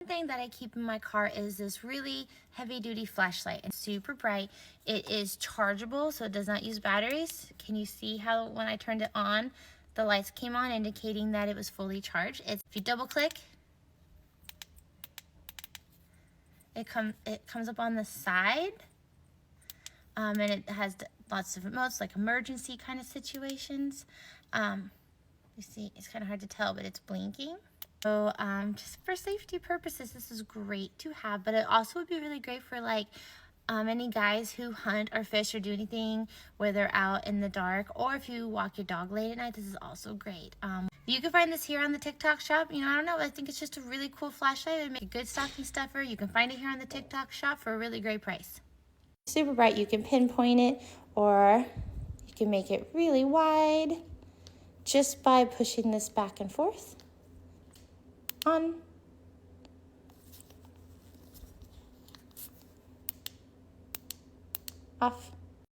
One thing that I keep in my car is this really heavy duty flashlight. It's super bright. It is chargeable, so it does not use batteries. Can you see how when I turned it on, the lights came on indicating that it was fully charged? If you double click, it comes up on the side, and it has lots of different modes, like emergency kind of situations. You see, it's kind of hard to tell, but it's blinking. So just for safety purposes, this is great to have, but it also would be really great for like any guys who hunt or fish or do anything where they're out in the dark, or if you walk your dog late at night, this is also great. You can find this here on the TikTok shop. You know, I don't know, I think it's just a really cool flashlight. It would make a good stocking stuffer. You can find it here on the TikTok shop for a really great price. Super bright. You can pinpoint it, or you can make it really wide just by pushing this back and forth. On, off.